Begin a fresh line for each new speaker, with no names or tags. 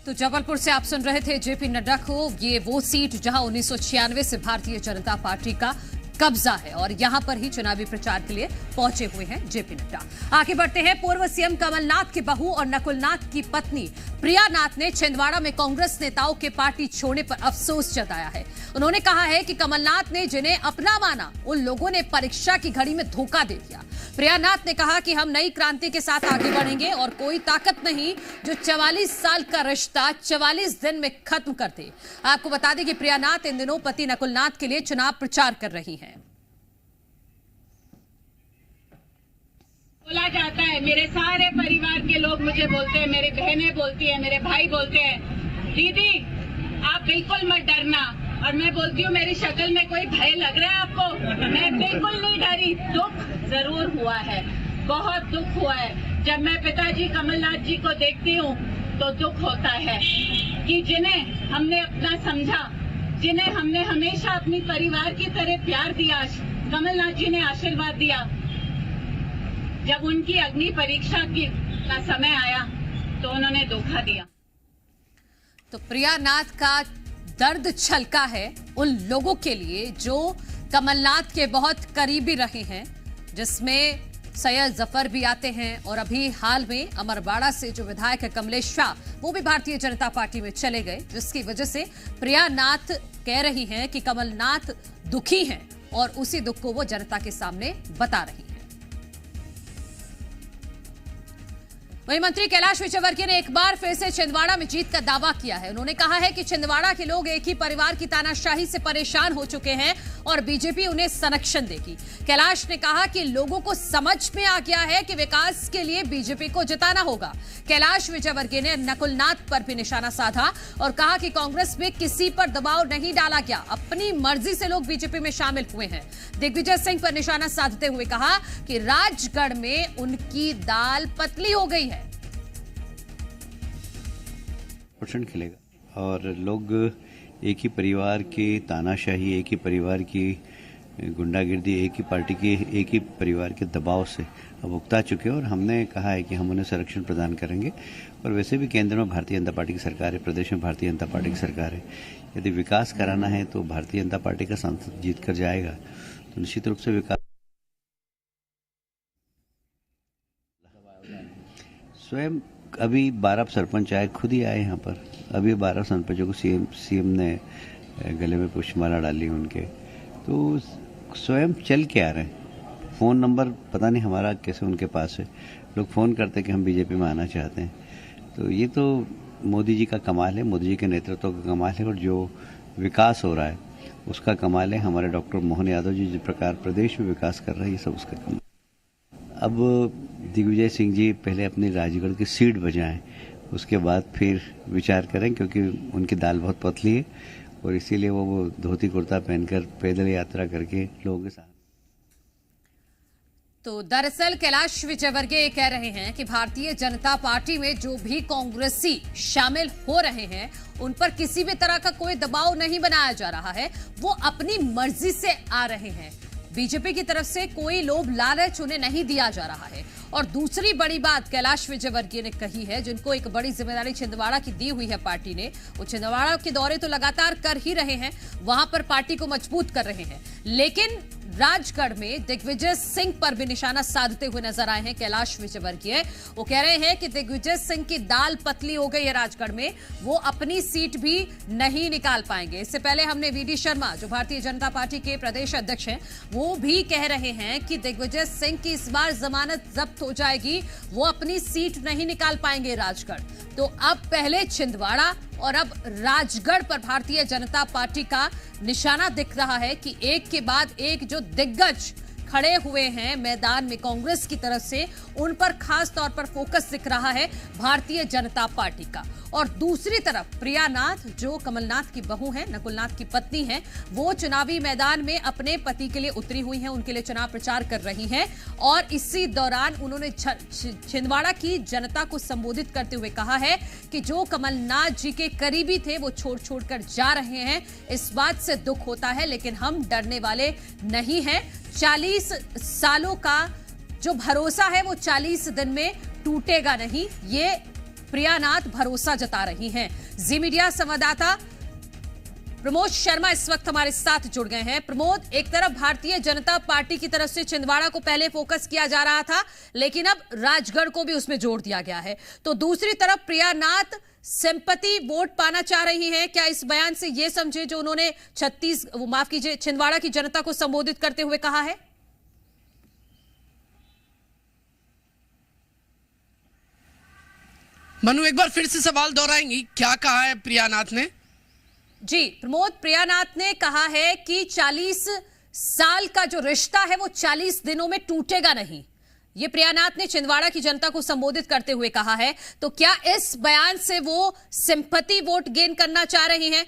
तो जबलपुर से आप सुन रहे थे जेपी नड्डा को। ये वो सीट जहां 1996 से भारतीय जनता पार्टी का कब्जा है और यहां पर ही चुनावी प्रचार के लिए पहुंचे हुए हैं जेपी नड्डा। आगे बढ़ते हैं। पूर्व सीएम कमलनाथ की बहू और नकुलनाथ की पत्नी प्रिया नाथ ने छिंदवाड़ा में कांग्रेस नेताओं के पार्टी छोड़ने पर अफसोस जताया है। उन्होंने कहा है कि कमलनाथ ने जिन्हें अपना माना उन लोगों ने परीक्षा की घड़ी में धोखा दे दिया। प्रिया नाथ ने कहा कि हम नई क्रांति के साथ आगे बढ़ेंगे और कोई ताकत नहीं जो 44 साल का रिश्ता 44 दिन में खत्म कर दे। आपको बता दें कि प्रिया नाथ इन दिनों पति नकुलनाथ के लिए चुनाव प्रचार कर रही हैं।
बोला जाता है, मेरे सारे परिवार के लोग मुझे बोलते हैं, मेरी बहनें बोलती है, मेरे भाई बोलते हैं, दीदी आप बिल्कुल मत डरना। और मैं बोलती हूँ मेरी शक्ल में कोई भय लग रहा है आपको? मैं बिल्कुल नहीं डरी। दुख जरूर हुआ है, बहुत दुख हुआ है। जब मैं पिताजी कमलनाथ जी को देखती हूँ तो दुख होता है कि जिन्हें हमने अपना समझा, जिन्हें हमने हमेशा अपनी परिवार की तरह प्यार दिया, कमलनाथ जी ने आशीर्वाद दिया, जब उनकी अग्नि परीक्षा का समय आया तो उन्होंने धोखा दिया।
तो प्रिया नाथ का दर्द छलका है उन लोगों के लिए जो कमलनाथ के बहुत करीबी रहे हैं, जिसमें सैयद जफर भी आते हैं और अभी हाल में अमरवाड़ा से जो विधायक है कमलेश शाह, वो भी भारतीय जनता पार्टी में चले गए, जिसकी वजह से प्रिया नाथ कह रही हैं कि कमलनाथ दुखी हैं और उसी दुख को वो जनता के सामने बता रही हैं। वहीं मंत्री कैलाश विजयवर्गीय ने एक बार फिर से छिंदवाड़ा में जीत का दावा किया है। उन्होंने कहा है कि छिंदवाड़ा के लोग एक ही परिवार की तानाशाही से परेशान हो चुके हैं और बीजेपी उन्हें संरक्षण देगी। कैलाश ने कहा कि लोगों को समझ में आ गया है कि विकास के लिए बीजेपी को जिताना होगा। कैलाश विजयवर्गीय ने नकुलनाथ पर भी निशाना साधा और कहा कि कांग्रेस में किसी पर दबाव नहीं डाला गया, अपनी मर्जी से लोग बीजेपी में शामिल हुए हैं। दिग्विजय सिंह पर निशाना साधते हुए कहा कि राजगढ़ में उनकी दाल पतली हो गई है।
परसेंट खिलेगा और लोग एक ही परिवार की तानाशाही, एक ही परिवार की गुंडागिर्दी, एक ही पार्टी के, एक ही परिवार के दबाव से अब उकता चुके हैं और हमने कहा है कि हम उन्हें संरक्षण प्रदान करेंगे। और वैसे भी केंद्र में भारतीय जनता पार्टी की सरकार है, प्रदेश में भारतीय जनता पार्टी की सरकार है। यदि विकास कराना है तो भारतीय जनता पार्टी का सांसद जीत कर जाएगा, तो निश्चित रूप से विकास। स्वयं अभी 12 सरपंच आए, खुद ही आए यहाँ पर। अभी 12 सरपंचों को सीएम ने गले में पुष्पमाला डाली उनके, तो स्वयं चल के आ रहे हैं। फ़ोन नंबर पता नहीं हमारा कैसे उनके पास है। लोग फ़ोन करते हैं कि हम बीजेपी में आना चाहते हैं। तो ये तो मोदी जी का कमाल है, मोदी जी के नेतृत्व का कमाल है और जो विकास हो रहा है उसका कमाल है। हमारे डॉक्टर मोहन यादव जी जिस प्रकार प्रदेश में विकास कर रहे हैं, ये सब उसका कमाल। अब दिग्विजय सिंह जी पहले अपनी राजगढ़ की सीट बजाएं, उसके बाद फिर विचार करें, क्योंकि उनकी दाल बहुत पतली है और इसीलिए वो धोती कुर्ता पहनकर पैदल यात्रा करके लोगों के साथ।
तो दरअसल कैलाश विजयवर्गीय कह रहे हैं कि भारतीय जनता पार्टी में जो भी कांग्रेसी शामिल हो रहे हैं उन पर किसी भी तरह का कोई दबाव नहीं बनाया जा रहा है, वो अपनी मर्जी से आ रहे हैं। बीजेपी की तरफ से कोई लोभ लालच उन्हें नहीं दिया जा रहा है। और दूसरी बड़ी बात कैलाश विजयवर्गीय ने कही है, जिनको एक बड़ी जिम्मेदारी छिंदवाड़ा की दी हुई है पार्टी ने, वो छिंदवाड़ा के दौरे तो लगातार कर ही रहे हैं, वहां पर पार्टी को मजबूत कर रहे हैं, लेकिन राजगढ़ में दिग्विजय सिंह पर भी निशाना साधते हुए नजर आए हैं कैलाश विजयवर्गीय। वो कह रहे हैं कि दिग्विजय सिंह की दाल पतली हो गई है राजगढ़ में, वो अपनी सीट भी नहीं निकाल पाएंगे। इससे पहले हमने वीडी शर्मा, जो भारतीय जनता पार्टी के प्रदेश अध्यक्ष हैं, वो भी कह रहे हैं कि दिग्विजय सिंह की इस बार जमानत जब्त हो जाएगी, वो अपनी सीट नहीं निकाल पाएंगे राजगढ़। तो अब पहले छिंदवाड़ा और अब राजगढ़ पर भारतीय जनता पार्टी का निशाना दिख रहा है कि एक के बाद एक जो दिग्गज खड़े हुए हैं मैदान में कांग्रेस की तरफ से, उन पर खास तौर पर फोकस दिख रहा है भारतीय जनता पार्टी का। और दूसरी तरफ प्रिया नाथ, जो कमलनाथ की बहू हैं, नकुलनाथ की पत्नी हैं, वो चुनावी मैदान में अपने पति के लिए उतरी हुई हैं, उनके लिए चुनाव प्रचार कर रही हैं। और इसी दौरान उन्होंने छिंदवाड़ा की जनता को संबोधित करते हुए कहा है कि जो कमलनाथ जी के करीबी थे वो छोड़ छोड़कर जा रहे हैं, इस बात से दुख होता है, लेकिन हम डरने वाले नहीं हैं। 40 सालों का जो भरोसा है वो 40 दिन में टूटेगा नहीं, ये प्रियानाथ भरोसा जता रही हैं। जी मीडिया संवाददाता प्रमोद शर्मा इस वक्त हमारे साथ जुड़ गए हैं। प्रमोद, एक तरफ भारतीय जनता पार्टी की तरफ से छिंदवाड़ा को पहले फोकस किया जा रहा था, लेकिन अब राजगढ़ को भी उसमें जोड़ दिया गया है, तो दूसरी तरफ प्रियानाथ सिंपैथी वोट पाना चाह रही हैं। क्या इस बयान से यह समझे जो उन्होंने छिंदवाड़ा की जनता को संबोधित करते हुए कहा है?
मनु, एक बार फिर से सवाल दोहराएंगी, क्या कहा है प्रियानाथ ने?
जी प्रमोद, प्रियानाथ ने कहा है कि 40 साल का जो रिश्ता है वो 40 दिनों में टूटेगा नहीं। ये प्रियानाथ ने छिंदवाड़ा की जनता को संबोधित करते हुए कहा है। तो क्या इस बयान से वो सिंपैथी वोट गेन करना चाह रही हैं?